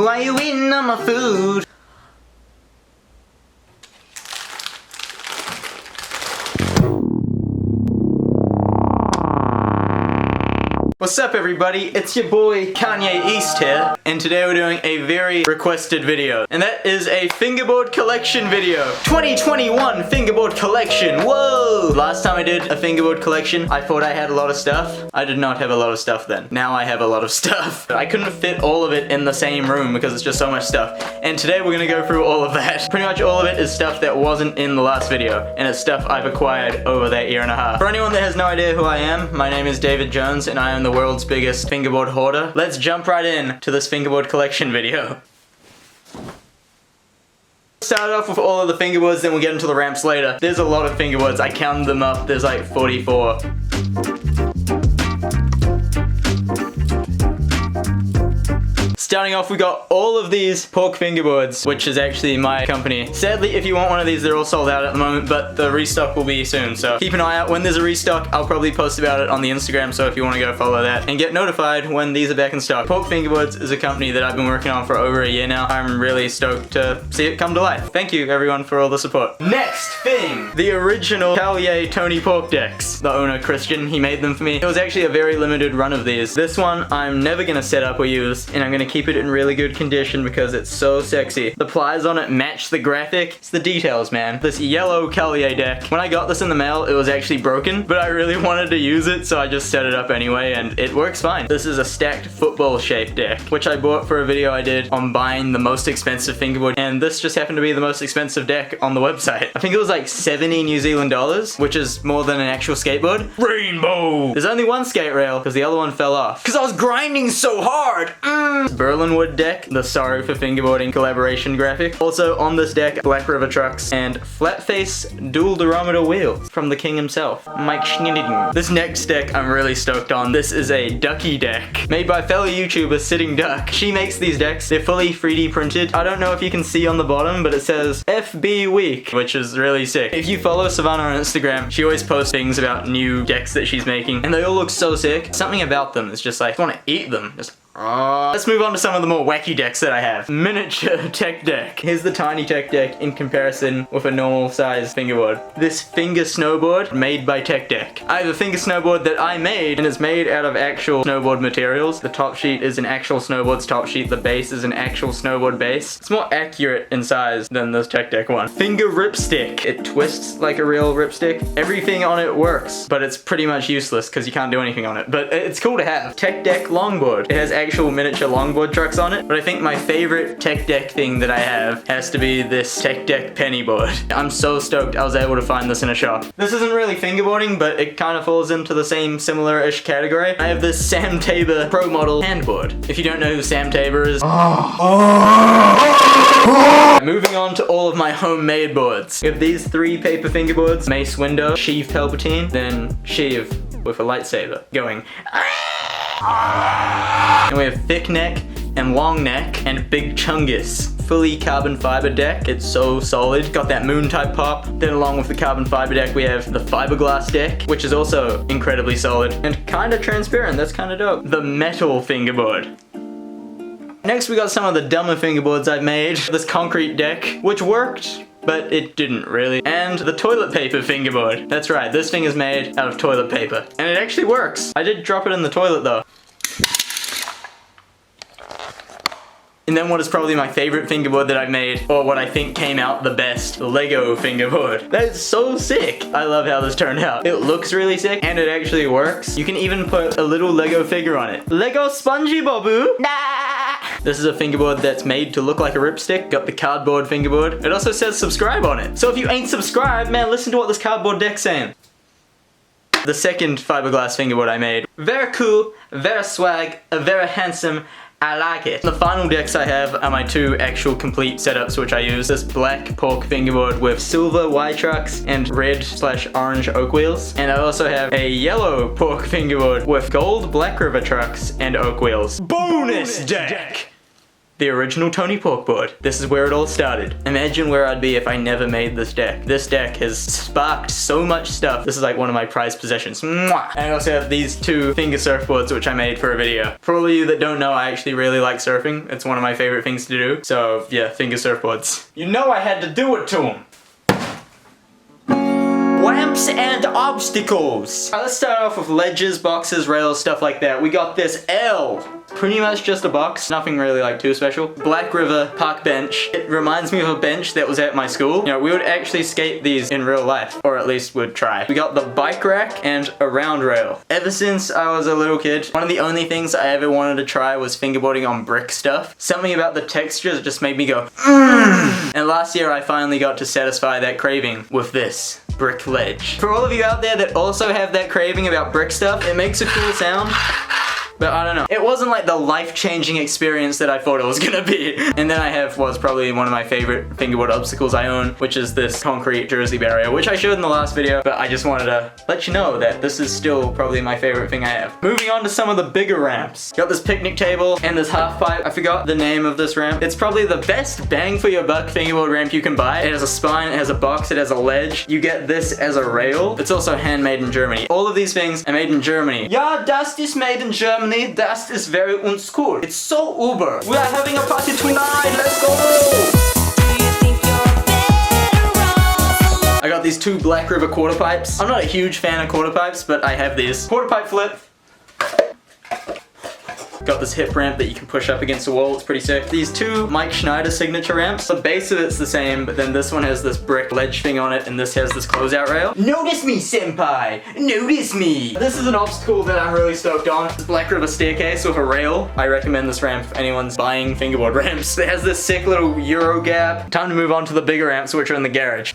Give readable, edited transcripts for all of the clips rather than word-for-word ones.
Why you eating on my food? What's up everybody, it's your boy Kanye East here, and today we're doing a very requested video, and that is a Fingerboard Collection video. 2021 Fingerboard Collection, whoa! Last time I did a Fingerboard Collection, I thought I had a lot of stuff. I did not have a lot of stuff then. Now I have a lot of stuff. I couldn't fit all of it in the same room because it's just so much stuff, and today we're gonna go through all of that. Pretty much all of it is stuff that wasn't in the last video, and it's stuff I've acquired over that year and a half. For anyone that has no idea who I am, my name is David Jones, and I am the world's biggest fingerboard hoarder. Let's jump right in to this Fingerboard Collection video. Start off with all of the fingerboards, then we'll get into the ramps later. There's a lot of fingerboards, I counted them up, there's like 44. Starting off, we got all of these pork fingerboards, which is actually my company. Sadly, if you want one of these, they're all sold out at the moment, but the restock will be soon, so keep an eye out. When there's a restock, I'll probably post about it on the Instagram, so if you want to go follow that and get notified when these are back in stock. Pork Fingerboards is a company that I've been working on for over a year now. I'm really stoked to see it come to life. Thank you, everyone, for all the support. Next thing, the original Collier Tony Pork decks. The owner, Christian, he made them for me. It was actually a very limited run of these. This one, I'm never gonna set up or use, and I'm gonna keep it in really good condition because it's so sexy. The plies on it match the graphic. It's the details, man. This yellow Collier deck. When I got this in the mail, it was actually broken, but I really wanted to use it, so I just set it up anyway, and it works fine. This is a stacked football shaped deck, which I bought for a video I did on buying the most expensive fingerboard, and this just happened to be the most expensive deck on the website. I think it was like 70 New Zealand dollars, which is more than an actual skateboard. Rainbow! There's only one skate rail, because the other one fell off. Because I was grinding so hard! Berlinwood deck, the Sorry for Fingerboarding collaboration graphic. Also on this deck, Black River trucks and flat face dual durometer wheels from the king himself, Mike Schneider. This next deck I'm really stoked on. This is a ducky deck made by fellow YouTuber Sitting Duck. She makes these decks. They're fully 3D printed. I don't know if you can see on the bottom, but it says FB Week, which is really sick. If you follow Savannah on Instagram, she always posts things about new decks that she's making, and they all look so sick. Something about them is just like, I want to eat them. Just let's move on to some of the more wacky decks that I have. Miniature tech deck. Here's the tiny tech deck in comparison with a normal size fingerboard. This finger snowboard made by Tech Deck. I have a finger snowboard that I made, and it's made out of actual snowboard materials. The top sheet is an actual snowboard's top sheet. The base is an actual snowboard base. It's more accurate in size than this Tech Deck one. Finger ripstick. It twists like a real ripstick. Everything on it works, but it's pretty much useless because you can't do anything on it. But it's cool to have. Tech Deck longboard. It has actual miniature longboard trucks on it, but I think my favorite Tech Deck thing that I have has to be this Tech Deck pennyboard. I'm so stoked I was able to find this in a shop. This isn't really fingerboarding, but it kind of falls into the same similar-ish category. I have this Sam Tabor Pro Model handboard. If you don't know who Sam Tabor is. Moving on to all of my homemade boards. We have these 3 paper fingerboards, Mace Window, Sheev Palpatine, then Sheev with a lightsaber going. And we have thick neck and long neck and big chungus. Fully carbon fiber deck. It's so solid. Got that moon type pop. Then along with the carbon fiber deck, we have the fiberglass deck, which is also incredibly solid and kind of transparent. That's kind of dope. The metal fingerboard. Next, we got some of the dumber fingerboards I've made. This concrete deck, which worked, but it didn't really. And the toilet paper fingerboard. That's right, this thing is made out of toilet paper. And it actually works. I did drop it in the toilet though. And then what is probably my favorite fingerboard that I've made, or what I think came out the best, the Lego fingerboard. That is so sick. I love how this turned out. It looks really sick, and it actually works. You can even put a little Lego figure on it. Lego Spongy Boboo. Nah. This is a fingerboard that's made to look like a ripstick. Got the cardboard fingerboard. It also says subscribe on it. So if you ain't subscribed, man, listen to what this cardboard deck's saying. The second fiberglass fingerboard I made. Very cool, very swag, very handsome. I like it. The final decks I have are my 2 actual complete setups which I use. This black pork fingerboard with silver Y trucks and red/orange oak wheels. And I also have a yellow pork fingerboard with gold Black River trucks and oak wheels. Bonus deck! the original Tony Pork board. This is where it all started. Imagine where I'd be if I never made this deck. This deck has sparked so much stuff. This is like one of my prized possessions. Mwah! And I also have these two finger surfboards which I made for a video. For all of you that don't know, I actually really like surfing. It's one of my favorite things to do. So yeah, finger surfboards. You know I had to do it to them. Ramps and obstacles. Let's start off with ledges, boxes, rails, stuff like that. We got this L. Pretty much just a box, nothing really like too special. Black River park bench. It reminds me of a bench that was at my school. You know, we would actually skate these in real life, or at least would try. We got the bike rack and a round rail. Ever since I was a little kid, one of the only things I ever wanted to try was fingerboarding on brick stuff. Something about the textures just made me go, And last year I finally got to satisfy that craving with this brick ledge. For all of you out there that also have that craving about brick stuff, it makes a cool sound. But I don't know. It wasn't like the life-changing experience that I thought it was gonna be. And then I have what's probably one of my favorite fingerboard obstacles I own, which is this concrete Jersey barrier, which I showed in the last video, but I just wanted to let you know that this is still probably my favorite thing I have. Moving on to some of the bigger ramps. Got this picnic table and this half pipe. I forgot the name of this ramp. It's probably the best bang for your buck fingerboard ramp you can buy. It has a spine, it has a box, it has a ledge. You get this as a rail. It's also handmade in Germany. All of these things are made in Germany. Ja, das ist made in Germany. Das ist very uncool. It's so uber. We are having a party tonight. Let's go. I got these two Black River quarter pipes. I'm not a huge fan of quarter pipes, but I have these. Quarter pipe flip. Got this hip ramp that you can push up against the wall, it's pretty sick. These two Mike Schneider signature ramps. The base of it's the same, but then this one has this brick ledge thing on it, and this has this closeout rail. Notice me, senpai! Notice me! This is an obstacle that I'm really stoked on. This Black River staircase with a rail. I recommend this ramp if anyone's buying fingerboard ramps. It has this sick little Euro gap. Time to move on to the bigger ramps, which are in the garage.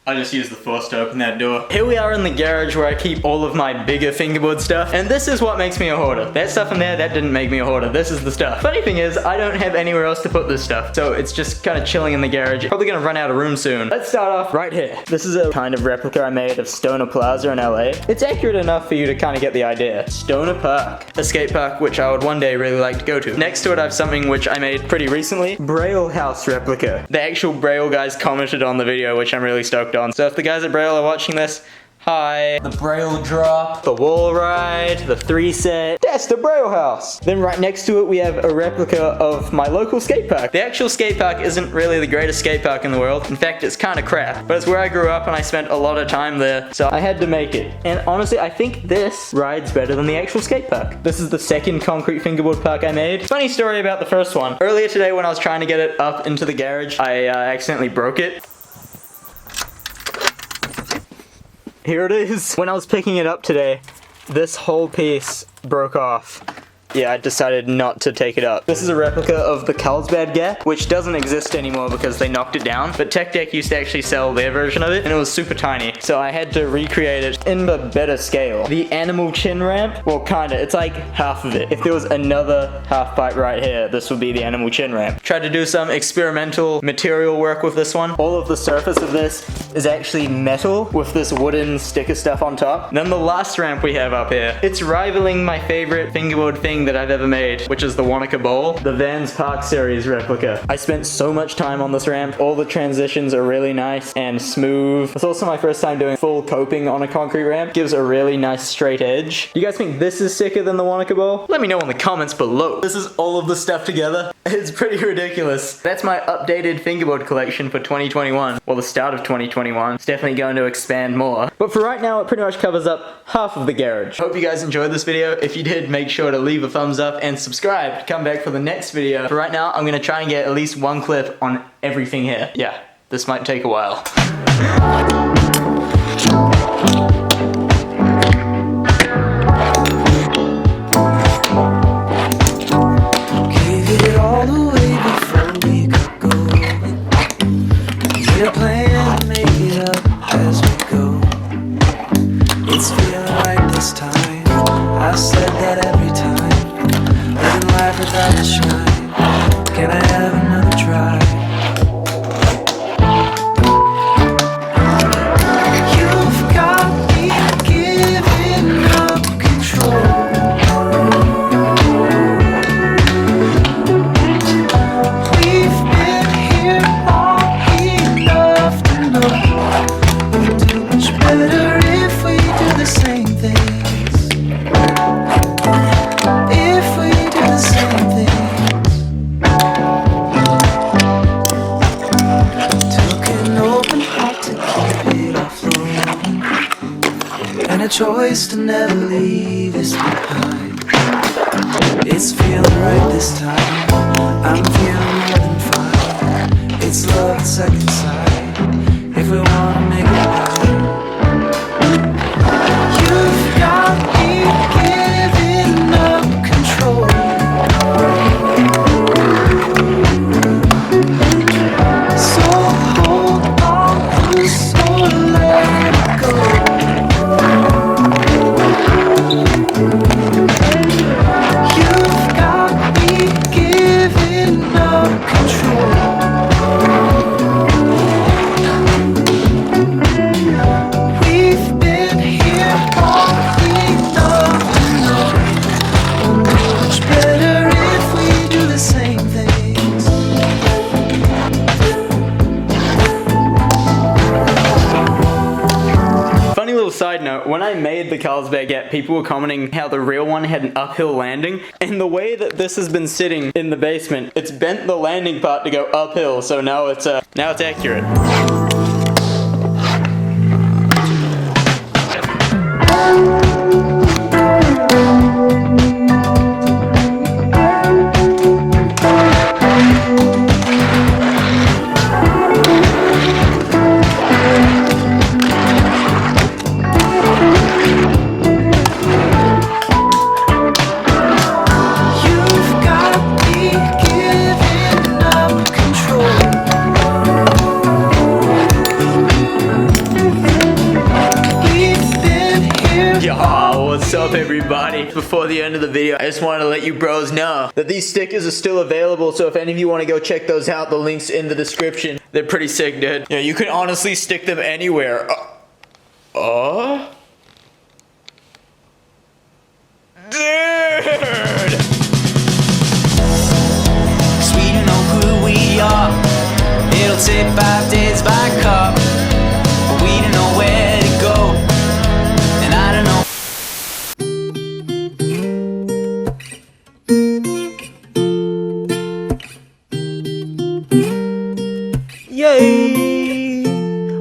I just used the force to open that door. Here we are in the garage where I keep all of my bigger fingerboard stuff, and this is what makes me a hoarder. That stuff in there, that didn't make me a hoarder. This is the stuff. Funny thing is, I don't have anywhere else to put this stuff, so it's just kind of chilling in the garage. Probably gonna run out of room soon. Let's start off right here. This is a kind of replica I made of Stoner Plaza in LA. It's accurate enough for you to kind of get the idea. Stoner Park. A skate park which I would one day really like to go to. Next to it I have something which I made pretty recently. Braille House replica. The actual Braille guys commented on the video, which I'm really stoked on. So if the guys at Braille are watching this, hi. The Braille drop, the wall ride, the 3-set. That's the Braille house. Then right next to it we have a replica of my local skate park. The actual skate park isn't really the greatest skate park in the world. In fact, it's kind of crap. But it's where I grew up and I spent a lot of time there. So I had to make it. And honestly, I think this rides better than the actual skate park. This is the second concrete fingerboard park I made. Funny story about the first one. Earlier today when I was trying to get it up into the garage, I accidentally broke it. Here it is. When I was picking it up today, this whole piece broke off. Yeah, I decided not to take it up. This is a replica of the Carlsbad Gap, which doesn't exist anymore because they knocked it down. But Tech Deck used to actually sell their version of it, and it was super tiny. So I had to recreate it in a better scale. The animal chin ramp, well, kinda. It's like half of it. If there was another half pipe right here, this would be the animal chin ramp. Tried to do some experimental material work with this one. All of the surface of this is actually metal with this wooden sticker stuff on top. And then the last ramp we have up here, it's rivaling my favorite fingerboard thing that I've ever made, which is the Wanaka Bowl, the Vans Park Series replica. I spent so much time on this ramp. All the transitions are really nice and smooth. It's also my first time doing full coping on a concrete ramp. Gives a really nice straight edge. You guys think this is sicker than the Wanaka Bowl? Let me know in the comments below. This is all of the stuff together. It's pretty ridiculous. That's my updated fingerboard collection for 2021. Well, the start of 2021. It's definitely going to expand more. But for right now, it pretty much covers up half of the garage. Hope you guys enjoyed this video. If you did, make sure to leave a thumbs up and subscribe to come back for the next video. For right now, I'm gonna try and get at least one clip on everything here. Yeah, this might take a while. Can I have another try? You've got a choice to never leave this behind. It's feeling right this time. I'm feeling more than fine. It's love at second sight. If we wanna make it right, you've got me giving up control. So hold on loose or let it go. You've got me giving up control. We've been here all enough to know much better if we do the same things. Funny little side note, when I made the Carlsberg, people were commenting how the real one had an uphill landing, and the way that this has been sitting in the basement, it's bent the landing part to go uphill, so now it's accurate. You've got me giving up control. We've been here. Yo, what's up everybody? Before the end of the video, I just wanted to let you bros know that these stickers are still available, so if any of you want to go check those out, the link's in the description. They're pretty sick, dude. Yeah, you can honestly stick them anywhere. Dude! 'Cause we don't know who we are. It'll take 5 days by car, but we don't know where to go, and I don't know. Yay!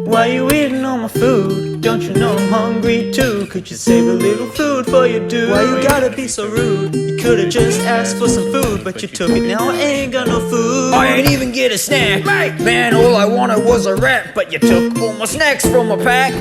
Why you eating all my food? Don't you know I'm hungry too? Could you save a little food for your dude? Why you gotta be so rude? You could've just asked for some food, but you took it, now I ain't got no food. I ain't even get a snack. Man, all I wanted was a wrap, but you took all my snacks from my pack.